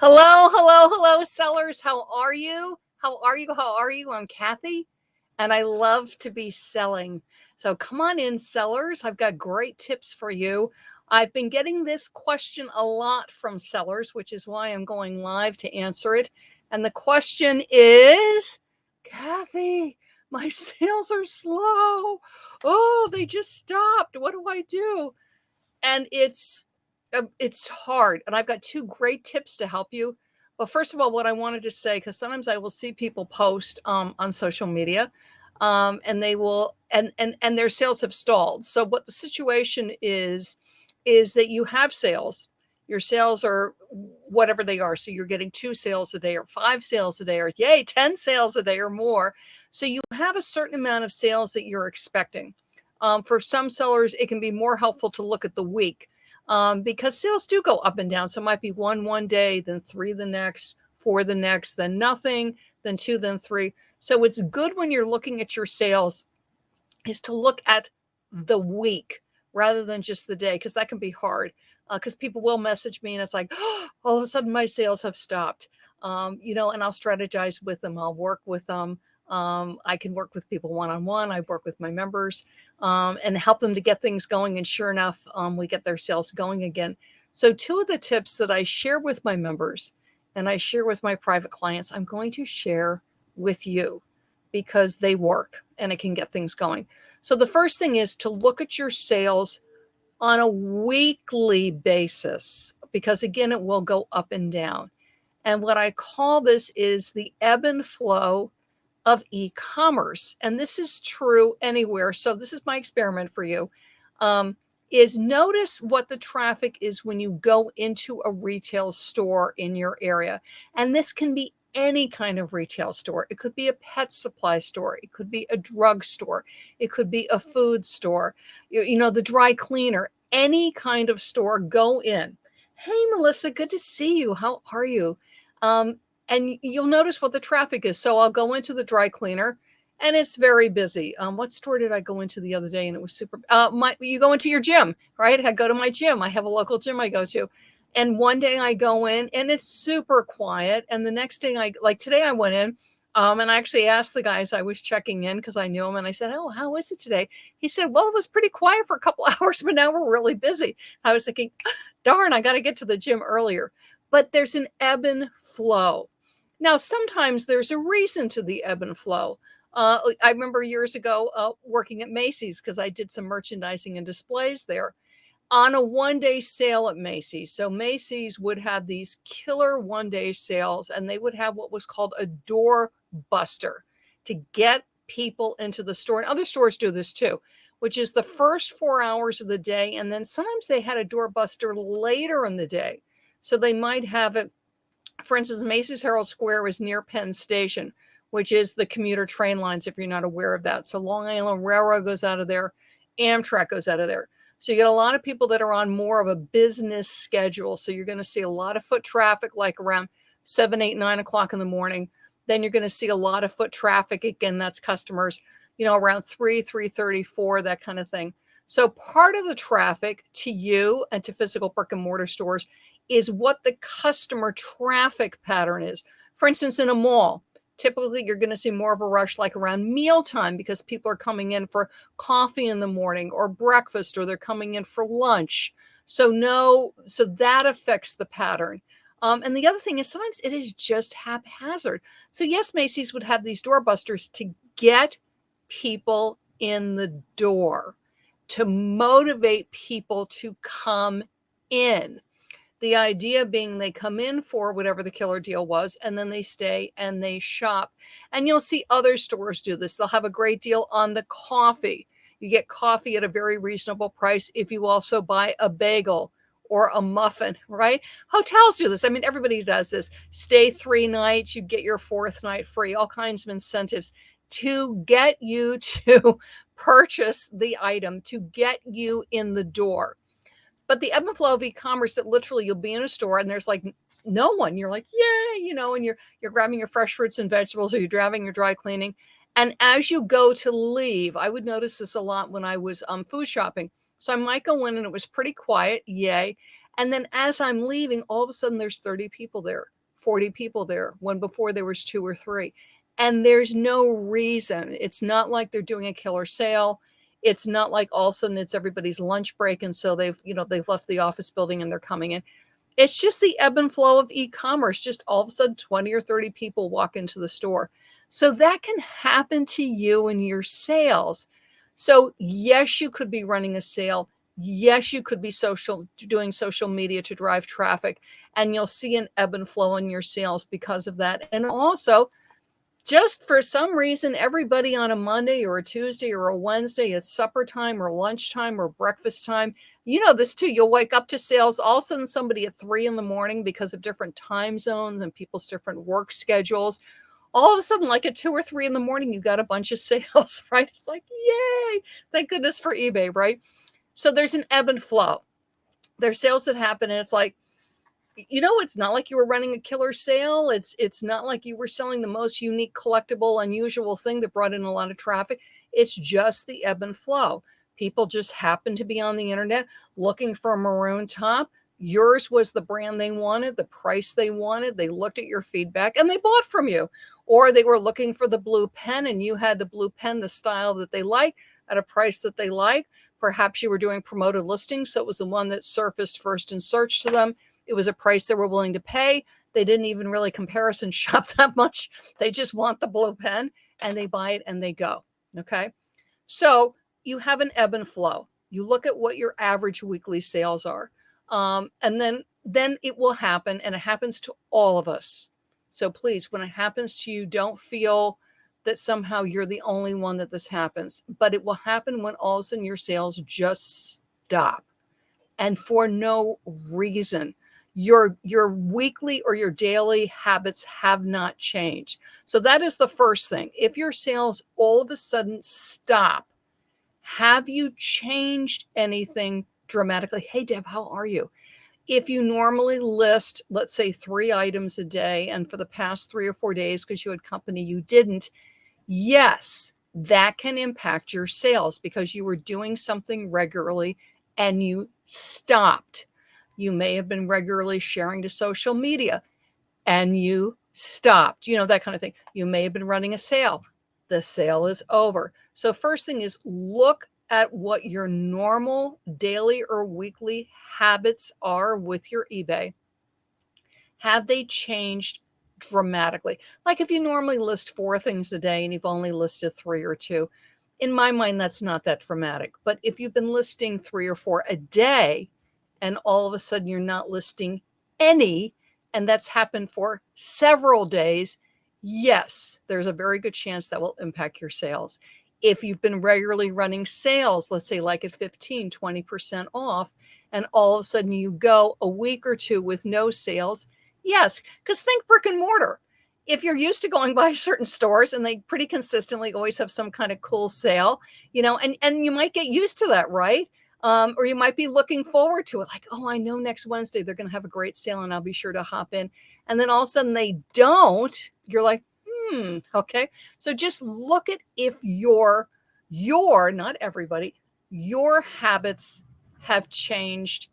Hello, hello, hello, sellers. How are you? How are you? How are you? I'm Kathy, and I love to be selling. So come on in, sellers. I've got great tips for you. I've been getting this question a lot from sellers, which is why I'm going live to answer it. And the question is, Kathy, my sales are slow. Oh, they just stopped. What do I do? And it's hard. And I've got two great tips to help you. But first of all, what I wanted to say, because sometimes I will see people post on social media, and they will and their sales have stalled. So what the situation is that you have sales. Your sales are whatever they are. So you're getting 2 sales a day or 5 sales a day or yay, 10 sales a day or more. So you have a certain amount of sales that you're expecting. For some sellers, it can be more helpful to look at the week because sales do go up and down. So it might be one day, then 3 the next, 4 the next, then nothing, then 2, then 3. So it's good when you're looking at your sales is to look at the week rather than just the day, because that can be hard. Because people will message me and it's like, oh, all of a sudden my sales have stopped. And I'll strategize with them. I'll work with them. I can work with people one-on-one. I work with my members and help them to get things going. And sure enough, we get their sales going again. So 2 of the tips that I share with my members and I share with my private clients, I'm going to share with you because they work and it can get things going. So the first thing is to look at your sales on a weekly basis, because again, it will go up and down. And what I call this is the ebb and flow of e-commerce. And this is true anywhere. So this is my experiment for you. Is notice what the traffic is when you go into a retail store in your area. And this can be any kind of retail store. It could be a pet supply store. It could be a drug store. It could be a food store, the dry cleaner, any kind of store. Go in. Hey, Melissa, good to see you. How are you? And you'll notice what the traffic is. So I'll go into the dry cleaner and it's very busy. What store did I go into the other day? And it was super, you go into your gym, right? I go to my gym. I have a local gym I go to. And one day I go in and it's super quiet. And the next day like today I went in and I actually asked the guys I was checking in because I knew him. And I said, oh, how is it today? He said, well, it was pretty quiet for a couple hours, but now we're really busy. I was thinking, darn, I got to get to the gym earlier. But there's an ebb and flow. Now, sometimes there's a reason to the ebb and flow. I remember years ago working at Macy's because I did some merchandising and displays there on a one-day sale at Macy's. So Macy's would have these killer one-day sales, and they would have what was called a door buster to get people into the store. And other stores do this too, which is the first 4 hours of the day. And then sometimes they had a door buster later in the day. So they might have it. For instance, Macy's Herald Square is near Penn Station, which is the commuter train lines, if you're not aware of that. So Long Island Railroad goes out of there, Amtrak goes out of there. So you get a lot of people that are on more of a business schedule. So you're going to see a lot of foot traffic, like around 7, 8, 9 o'clock in the morning. Then you're going to see a lot of foot traffic. Again, that's customers, around 3, 3:30, 4, that kind of thing. So part of the traffic to you and to physical brick and mortar stores is what the customer traffic pattern is. For instance, in a mall, typically you're going to see more of a rush like around mealtime because people are coming in for coffee in the morning or breakfast, or they're coming in for lunch. So that affects the pattern. And the other thing is sometimes it is just haphazard. So yes, Macy's would have these doorbusters to get people in the door, to motivate people to come in. The idea being they come in for whatever the killer deal was, and then they stay and they shop. And you'll see other stores do this. They'll have a great deal on the coffee. You get coffee at a very reasonable price if you also buy a bagel or a muffin, right? Hotels do this. I mean, everybody does this. Stay 3 nights, you get your 4th night free, all kinds of incentives to get you to purchase the item, to get you in the door. But the ebb and flow of e-commerce, that literally you'll be in a store and there's like no one. You're like, yay, and you're grabbing your fresh fruits and vegetables, or you're grabbing your dry cleaning. And as you go to leave, I would notice this a lot when I was food shopping. So I might go in and it was pretty quiet, yay. And then as I'm leaving, all of a sudden there's 30 people there, 40 people there, when before there was 2 or 3. And there's no reason. It's not like they're doing a killer sale. It's not like all of a sudden it's everybody's lunch break. And so they've left the office building and they're coming in. It's just the ebb and flow of e-commerce. Just all of a sudden 20 or 30 people walk into the store. So that can happen to you and your sales. So yes, you could be running a sale. Yes, you could be doing social media to drive traffic, and you'll see an ebb and flow in your sales because of that. And also, just for some reason, everybody on a Monday or a Tuesday or a Wednesday, it's supper time or lunchtime or breakfast time. You know this too. You'll wake up to sales. All of a sudden, somebody at 3 in the morning, because of different time zones and people's different work schedules, all of a sudden, like at 2 or 3 in the morning, you got a bunch of sales, right? It's like, yay! Thank goodness for eBay, right? So there's an ebb and flow. There's sales that happen, and it's like, it's not like you were running a killer sale. It's not like you were selling the most unique, collectible, unusual thing that brought in a lot of traffic. It's just the ebb and flow. People just happen to be on the internet looking for a maroon top. Yours was the brand they wanted, the price they wanted. They looked at your feedback and they bought from you. Or they were looking for the blue pen and you had the blue pen, the style that they like, at a price that they like. Perhaps you were doing promoted listings, so it was the one that surfaced first in search to them. It was a price they were willing to pay. They didn't even really comparison shop that much. They just want the blue pen and they buy it and they go. Okay. So you have an ebb and flow. You look at what your average weekly sales are. And then it will happen, and it happens to all of us. So please, when it happens to you, don't feel that somehow you're the only one that this happens, but it will happen when all of a sudden your sales just stop, and for no reason. Your weekly or your daily habits have not changed. So that is the first thing. If your sales all of a sudden stop, have you changed anything dramatically? Hey, Deb, how are you? If you normally list, let's say 3 items a day, and for the past 3 or 4 days, because you had company, you didn't, yes, that can impact your sales because you were doing something regularly and you stopped. You may have been regularly sharing to social media and you stopped, that kind of thing. You may have been running a sale. The sale is over. So first thing is, look at what your normal daily or weekly habits are with your eBay. Have they changed dramatically? Like if you normally list 4 things a day and you've only listed 3 or 2, in my mind, that's not that dramatic. But if you've been listing 3 or 4 a day and all of a sudden you're not listing any, and that's happened for several days, yes, there's a very good chance that will impact your sales. If you've been regularly running sales, let's say like at 15, 20% off, and all of a sudden you go a week or 2 with no sales, yes, because think brick and mortar. If you're used to going by certain stores and they pretty consistently always have some kind of cool sale, and you might get used to that, right? Or you might be looking forward to it, like, oh, I know next Wednesday they're going to have a great sale and I'll be sure to hop in. And then all of a sudden they don't. You're like, okay. So just look at if your, not everybody, your habits have changed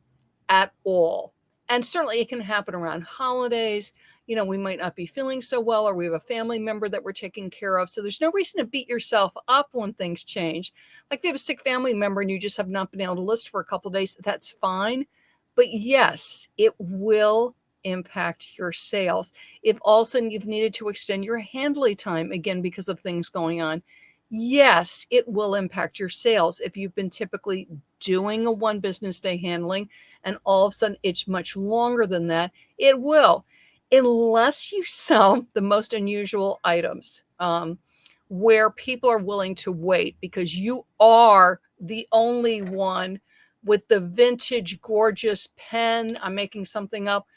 at all. And certainly it can happen around holidays. We might not be feeling so well, or we have a family member that we're taking care of. So there's no reason to beat yourself up when things change. Like if you have a sick family member and you just have not been able to list for a couple of days, that's fine. But yes, it will impact your sales. If all of a sudden you've needed to extend your handling time again because of things going on, yes, it will impact your sales. If you've been typically doing a 1 business day handling and all of a sudden it's much longer than that, it will. Unless you sell the most unusual items, where people are willing to wait because you are the only one with the vintage, gorgeous pen, I'm making something up,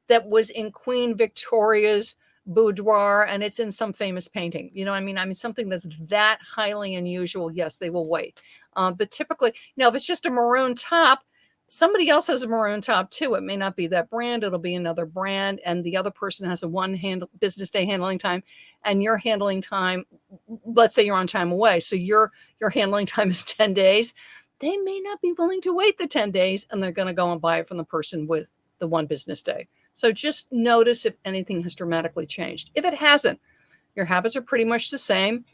that was in Queen Victoria's boudoir and it's in some famous painting. You know what I mean? Something that's that highly unusual, yes, they will wait. But typically, if it's just a maroon top, somebody else has a maroon top too. It may not be that brand. It'll be another brand. And the other person has a 1 business day handling time, and your handling time, let's say you're on time away. So your handling time is 10 days. they may not be willing to wait the 10 days and they're going to go and buy it from the person with the 1 business day. So just notice if anything has dramatically changed. If it hasn't, your habits are pretty much the same.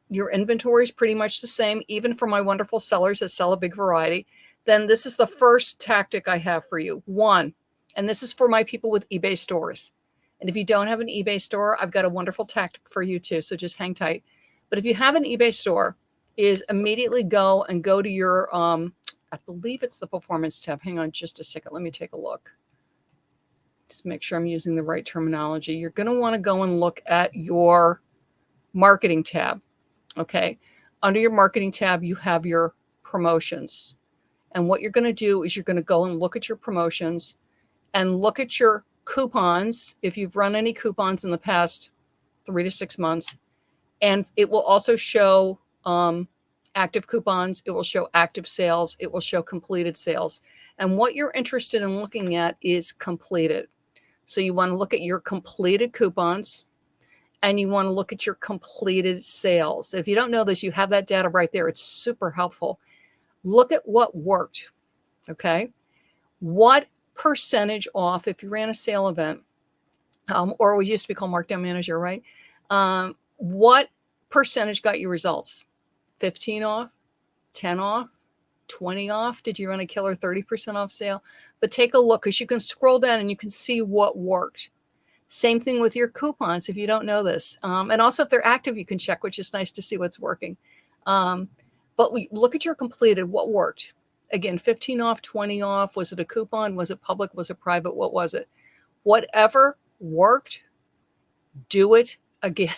Your inventory is pretty much the same, even for my wonderful sellers that sell a big variety. Then this is the first tactic I have for you. One, and this is for my people with eBay stores. And if you don't have an eBay store, I've got a wonderful tactic for you too. So just hang tight. But if you have an eBay store, is immediately go to your, I believe it's the performance tab. Hang on just a second. Let me take a look. Just make sure I'm using the right terminology. You're going to want to go and look at your marketing tab. Okay. Under your marketing tab, you have your promotions. And what you're going to do is you're going to go and look at your promotions and look at your coupons. If you've run any coupons in the past 3 to 6 months, and it will also show active coupons. It will show active sales. It will show completed sales. And what you're interested in looking at is completed. So you want to look at your completed coupons and you want to look at your completed sales. If you don't know this, you have that data right there. It's super helpful. Look at what worked. Okay. What percentage off if you ran a sale event, or we used to be called Markdown Manager, right? What percentage got you results? 15 off, 10 off, 20 off? Did you run a killer 30% off sale? But take a look, because you can scroll down and you can see what worked. Same thing with your coupons if you don't know this. And also if they're active, you can check, which is nice to see what's working. But we look at your completed, what worked. Again, 15 off, 20 off. Was it a coupon? Was it public? Was it private? What was it? Whatever worked, do it again.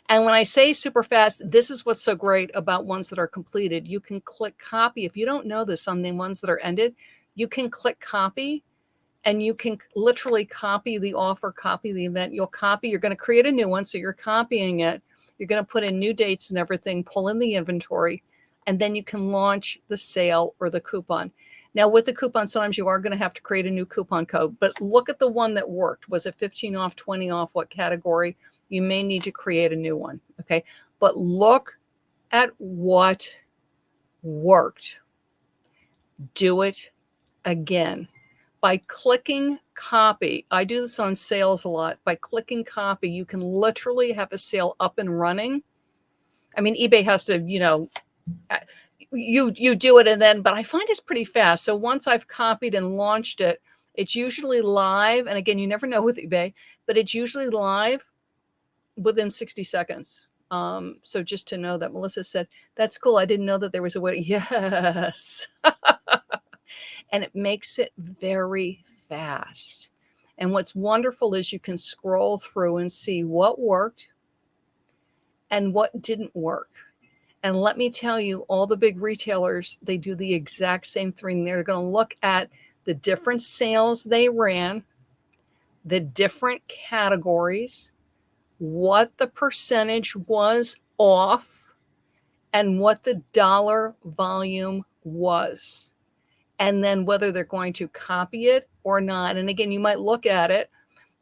And when I say super fast, this is what's so great about ones that are completed. You can click copy. If you don't know this on the ones that are ended, you can click copy and you can literally copy the offer, copy the event. You're going to create a new one. So you're copying it. You're going to put in new dates and everything, pull in the inventory, and then you can launch the sale or the coupon. Now with the coupon, sometimes you are going to have to create a new coupon code, but look at the one that worked. Was it 15 off, 20 off? What category? You may need to create a new one. Okay. But look at what worked. Do it again. By clicking copy, I do this on sales a lot. By clicking copy, you can literally have a sale up and running. I mean, eBay has to, you do it and then, but I find it's pretty fast. So once I've copied and launched it, it's usually live. And again, you never know with eBay, but it's usually live within 60 seconds. So just to know that Melissa said, that's cool. I didn't know that there was a way. Yes. And it makes it very fast. And what's wonderful is you can scroll through and see what worked and what didn't work. And let me tell you, all the big retailers, they do the exact same thing. They're going to look at the different sales they ran, the different categories, what the percentage was off, and what the dollar volume was. And then whether they're going to copy it or not. And again, you might look at it,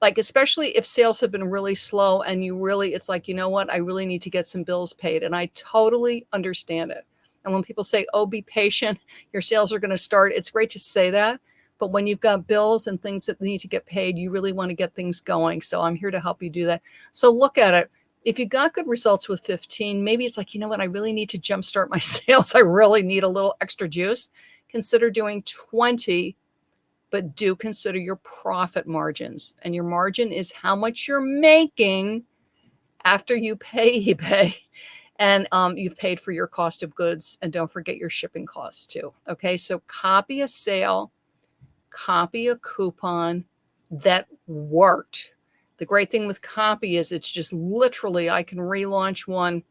like, especially if sales have been really slow and it's like, you know what, I really need to get some bills paid. And I totally understand it. And when people say, oh, be patient, your sales are going to start, it's great to say that. But when you've got bills and things that need to get paid, you really want to get things going. So I'm here to help you do that. So look at it. If you got good results with 15, maybe it's like, you know what, I really need to jumpstart my sales. I really need a little extra juice. Consider doing 20, but do consider your profit margins. And your margin is how much you're making after you pay eBay. And you've paid for your cost of goods. And don't forget your shipping costs too. Okay, so copy a sale, copy a coupon that worked. The great thing with copy is it's just literally, I can relaunch one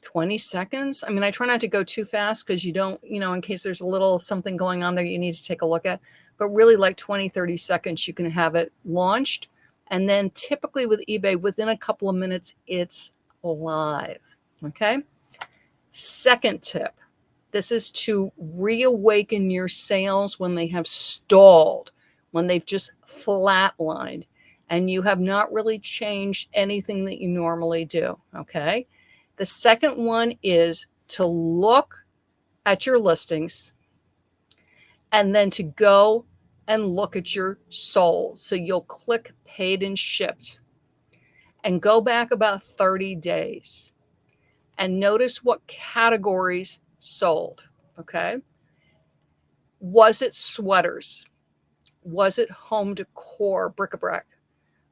20 seconds. I mean, I try not to go too fast because you don't, in case there's a little something going on there you need to take a look at, but really like 20, 30 seconds, you can have it launched. And then typically with eBay, within a couple of minutes, it's live. Okay. Second tip. This is to reawaken your sales when they have stalled, when they've just flatlined, and you have not really changed anything that you normally do. Okay. The second one is to look at your listings and then to go and look at your sold. So you'll click paid and shipped and go back about 30 days and notice what categories sold. Okay. Was it sweaters? Was it home decor, bric-a-brac?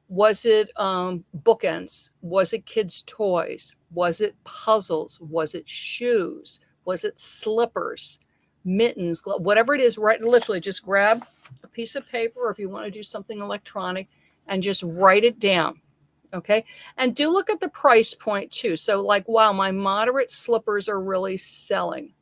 Was it bookends? Was it kids' toys? Was it puzzles? Was it shoes? Was it slippers, mittens, whatever it is, right? Literally just grab a piece of paper, or if you want to do something electronic, and just write it down. Okay. And do look at the price point too. So like, wow, my moderate slippers are really selling.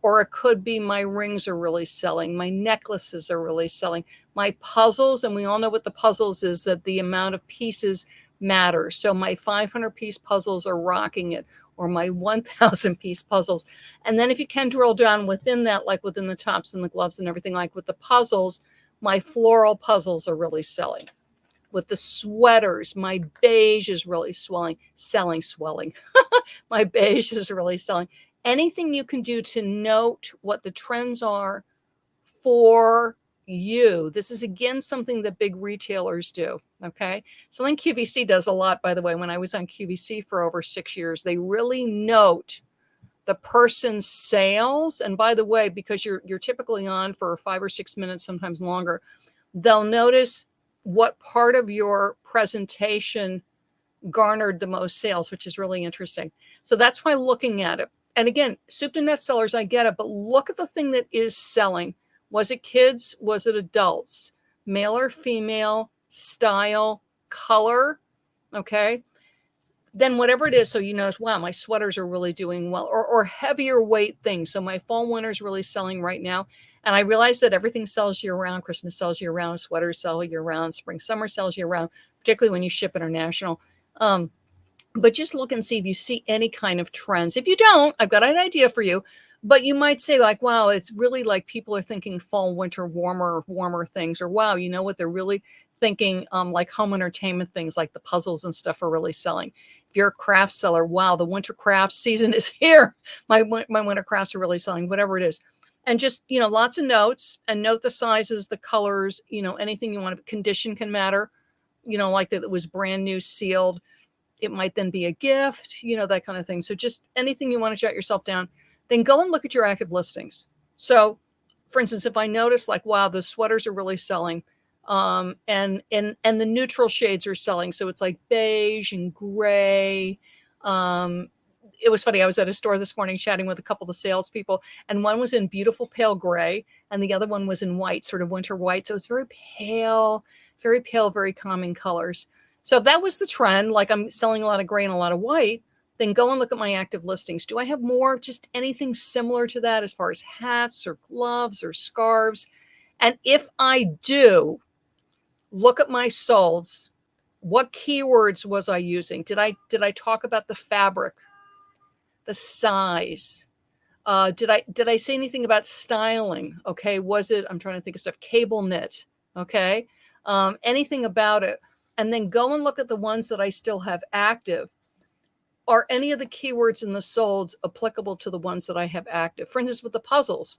Or it could be my rings are really selling. My necklaces are really selling. My puzzles, and we all know what the puzzles is, that the amount of pieces matters. So my 500-piece puzzles are rocking it, or my 1,000-piece puzzles. And then if you can drill down within that, like within the tops and the gloves and everything, like with the puzzles, my floral puzzles are really selling. With the sweaters, my beige is really swelling. My beige is really selling. Anything you can do to note what the trends are for you. This is, again, something that big retailers do, okay? Something QVC does a lot, by the way. When I was on QVC for over 6 years, they really note the person's sales. And by the way, because you're typically on for 5 or 6 minutes, sometimes longer, they'll notice what part of your presentation garnered the most sales, which is really interesting. So that's why looking at it. And again, soup to nut sellers, I get it, but look at the thing that is selling. Was it kids? Was it adults? Male or female? Style? Color? Okay. Then whatever it is, so you notice, wow, my sweaters are really doing well, or heavier weight things. So my fall winter is really selling right now. And I realize that everything sells year round. Christmas sells year round. Sweaters sell year round. Spring, summer sells year round, particularly when you ship international. But just look and see if you see any kind of trends. If you don't, I've got an idea for you. But you might say like, wow, it's really like people are thinking fall, winter, warmer things. Or wow, you know what? They're really thinking like home entertainment things, like the puzzles and stuff are really selling. If you're a craft seller, wow, the winter crafts season is here. My winter crafts are really selling, whatever it is. And just, lots of notes, and note the sizes, the colors, anything you want. Condition can matter, like that it was brand new, sealed. It might then be a gift, that kind of thing. So just anything you want to jot yourself down, then go and look at your active listings. So for instance, if I notice like, wow, the sweaters are really selling, and the neutral shades are selling. So it's like beige and gray. It was funny. I was at a store this morning chatting with a couple of salespeople, and one was in beautiful pale gray and the other one was in white, sort of winter white. So it's very pale, very calming colors. So if that was the trend, like I'm selling a lot of gray and a lot of white, then go and look at my active listings. Do I have more, just anything similar to that as far as hats or gloves or scarves? And if I do, look at my solds. What keywords was I using? Did I talk about the fabric, the size? Did I say anything about styling? Okay. Was it, I'm trying to think of stuff, cable knit? Okay. Anything about it. And then go and look at the ones that I still have active. Are any of the keywords in the solds applicable to the ones that I have active? For instance, with the puzzles,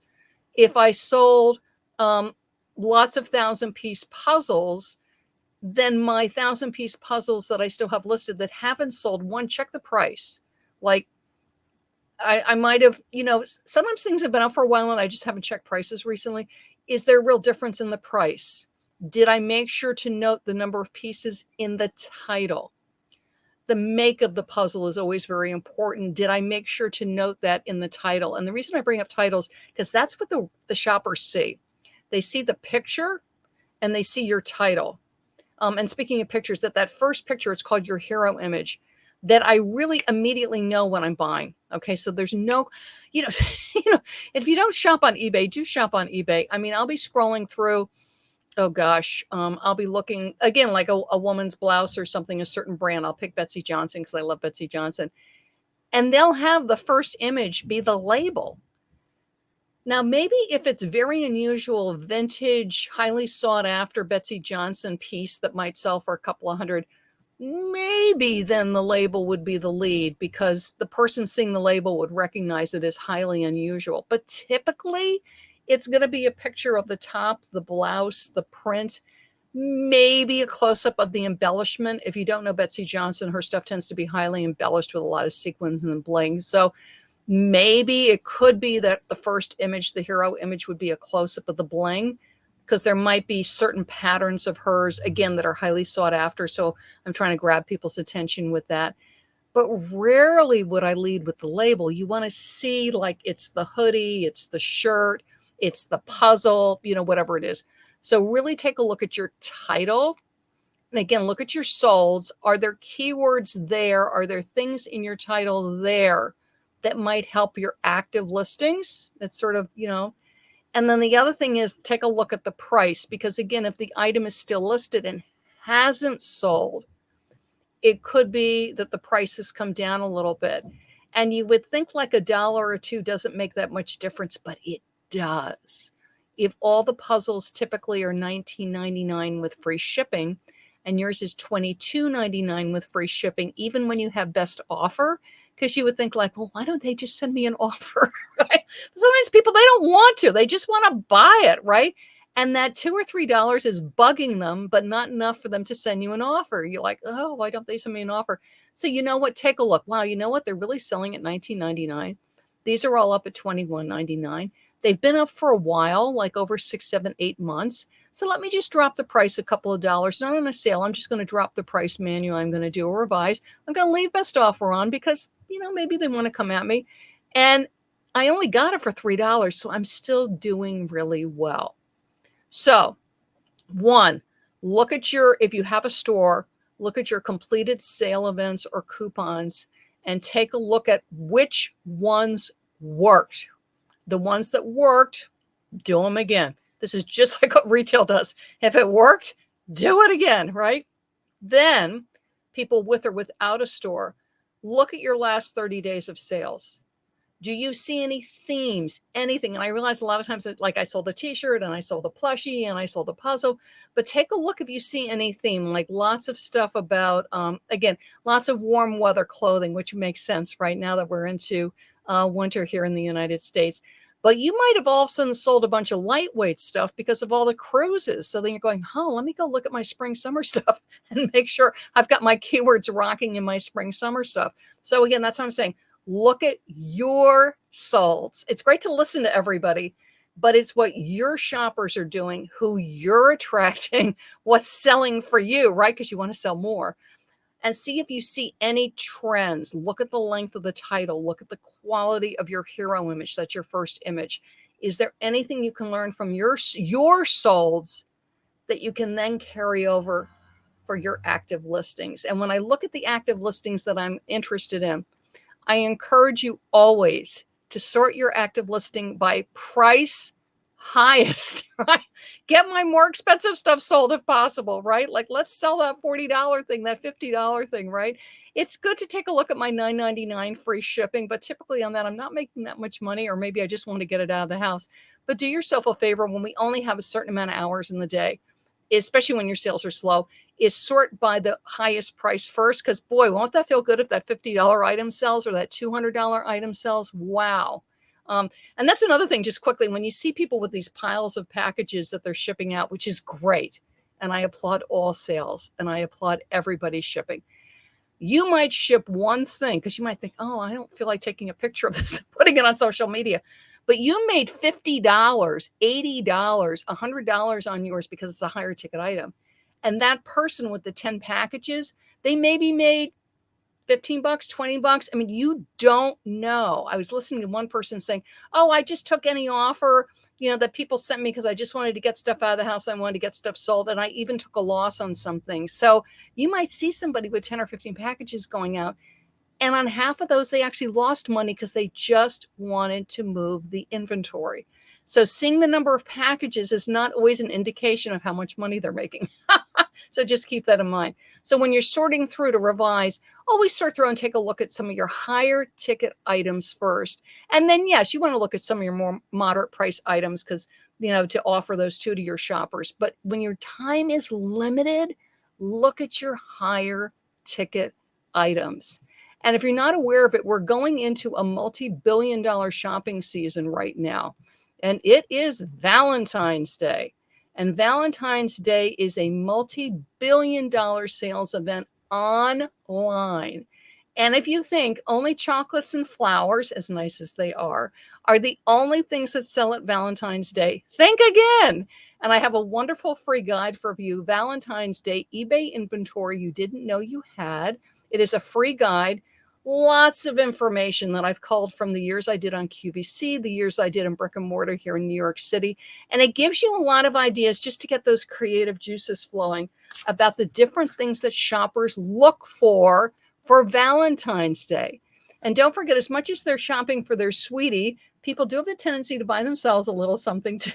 if I sold lots of 1,000-piece puzzles, then my 1,000-piece puzzles that I still have listed that haven't sold, one, check the price. Like I might have, sometimes things have been out for a while and I just haven't checked prices recently. Is there a real difference in the price? Did I make sure to note the number of pieces in the title? The make of the puzzle is always very important. Did I make sure to note that in the title? And the reason I bring up titles, because that's what the shoppers see. They see the picture and they see your title. And speaking of pictures, that first picture, it's called your hero image, that I really immediately know when I'm buying. Okay. So there's no, if you don't shop on eBay, do shop on eBay. I mean, I'll be scrolling through, oh gosh, I'll be looking again, like a woman's blouse or something, a certain brand. I'll pick Betsy Johnson because I love Betsy Johnson. And they'll have the first image be the label. Now, maybe if it's very unusual, vintage, highly sought after Betsy Johnson piece that might sell for a couple of $100, maybe then the label would be the lead because the person seeing the label would recognize it as highly unusual. But typically, it's going to be a picture of the top, the blouse, the print, maybe a close-up of the embellishment. If you don't know Betsy Johnson, her stuff tends to be highly embellished with a lot of sequins and bling. So maybe it could be that the first image, the hero image, would be a close-up of the bling, because there might be certain patterns of hers, again, that are highly sought after. So I'm trying to grab people's attention with that. But rarely would I lead with the label. You want to see like it's the hoodie, it's the shirt, it's the puzzle, whatever it is. So really take a look at your title. And again, look at your solds. Are there keywords there? Are there things in your title there that might help your active listings? That's sort of, and then the other thing is take a look at the price, because again, if the item is still listed and hasn't sold, it could be that the price has come down a little bit. And you would think like $1 or $2 doesn't make that much difference, but it does. If all the puzzles typically are $19.99 with free shipping, and yours is $22.99 with free shipping, even when you have best offer, because you would think like, well, why don't they just send me an offer, right? Sometimes people, they don't want to. They just want to buy it, right? And that $2 or $3 is bugging them, but not enough for them to send you an offer. You're like, oh, why don't they send me an offer? So you know what? Take a look. Wow, you know what? They're really selling at $19.99. These are all up at $21.99. They've been up for a while, like over 6, 7, 8 months. So let me just drop the price a couple of dollars. Not on a sale. I'm just going to drop the price manual. I'm going to do a revise. I'm going to leave best offer on because, maybe they want to come at me. And I only got it for $3, so I'm still doing really well. So, one, look at if you have a store, look at your completed sale events or coupons and take a look at which ones worked. The ones that worked, do them again. This is just like what retail does. If it worked, do it again, right? Then people with or without a store, look at your last 30 days of sales. Do you see any themes, anything? And I realize a lot of times that, like, I sold a t-shirt and I sold a plushie and I sold a puzzle, but take a look if you see any theme, like lots of stuff about, again, lots of warm weather clothing, which makes sense right now that we're into winter here in the United States. But you might have all of a sudden sold a bunch of lightweight stuff because of all the cruises. So then you're going, oh, let me go look at my spring summer stuff and make sure I've got my keywords rocking in my spring summer stuff. So again, that's what I'm saying. Look at your solds. It's great to listen to everybody, but it's what your shoppers are doing, who you're attracting, what's selling for you, right? Because you want to sell more. And see if you see any trends. Look at the length of the title. Look at the quality of your hero image. That's your first image. Is there anything you can learn from your solds that you can then carry over for your active listings? And when I look at the active listings that I'm interested in, I encourage you always to sort your active listing by price highest, right? Get my more expensive stuff sold if possible, right? Like, let's sell that $40 thing, that $50 thing, right? It's good to take a look at my $9.99 free shipping, but typically on that, I'm not making that much money, or maybe I just want to get it out of the house. But do yourself a favor when we only have a certain amount of hours in the day, especially when your sales are slow, is sort by the highest price first. Because boy, won't that feel good if that $50 item sells or that $200 item sells? Wow. And that's another thing, just quickly, when you see people with these piles of packages that they're shipping out, which is great. And I applaud all sales and I applaud everybody shipping. You might ship one thing because you might think, oh, I don't feel like taking a picture of this and putting it on social media. But you made $50, $80, $100 on yours because it's a higher ticket item. And that person with the 10 packages, they maybe made $15, $20. I mean, you don't know. I was listening to one person saying, oh, I just took any offer, that people sent me because I just wanted to get stuff out of the house. I wanted to get stuff sold. And I even took a loss on some things. So you might see somebody with 10 or 15 packages going out. And on half of those, they actually lost money because they just wanted to move the inventory. So seeing the number of packages is not always an indication of how much money they're making. So just keep that in mind. So when you're sorting through to revise, always sort through and take a look at some of your higher ticket items first. And then, yes, you want to look at some of your more moderate price items because, to offer those to your shoppers. But when your time is limited, look at your higher ticket items. And if you're not aware of it, we're going into a multi-billion-dollar shopping season right now. And it is Valentine's Day. And Valentine's Day is a multi-billion-dollar sales event online. And if you think only chocolates and flowers, as nice as they are the only things that sell at Valentine's Day, think again. And I have a wonderful free guide for you, Valentine's Day eBay inventory you didn't know you had. It is a free guide, lots of information that I've culled from the years I did on QVC, the years I did in brick and mortar here in New York City. And it gives you a lot of ideas just to get those creative juices flowing about the different things that shoppers look for Valentine's Day. And don't forget, as much as they're shopping for their sweetie, people do have a tendency to buy themselves a little something too.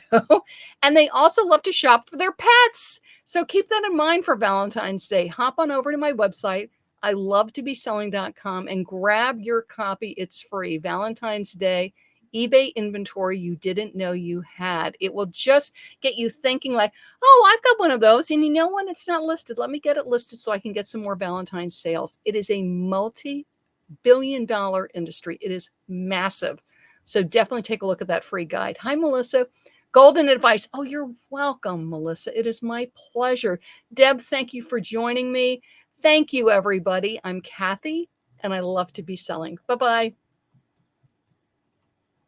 And they also love to shop for their pets. So keep that in mind for Valentine's Day. Hop on over to my website, ilovetobeselling.com, and grab your copy. It's free. Valentine's Day eBay inventory you didn't know you had. It will just get you thinking like, oh, I've got one of those. And you know what? It's not listed. Let me get it listed so I can get some more Valentine's sales. It is a multi-billion-dollar industry. It is massive. So definitely take a look at that free guide. Hi, Melissa. Golden advice. Oh, you're welcome, Melissa. It is my pleasure. Deb, thank you for joining me. Thank you, everybody. I'm Kathy, and I love to be selling. Bye-bye.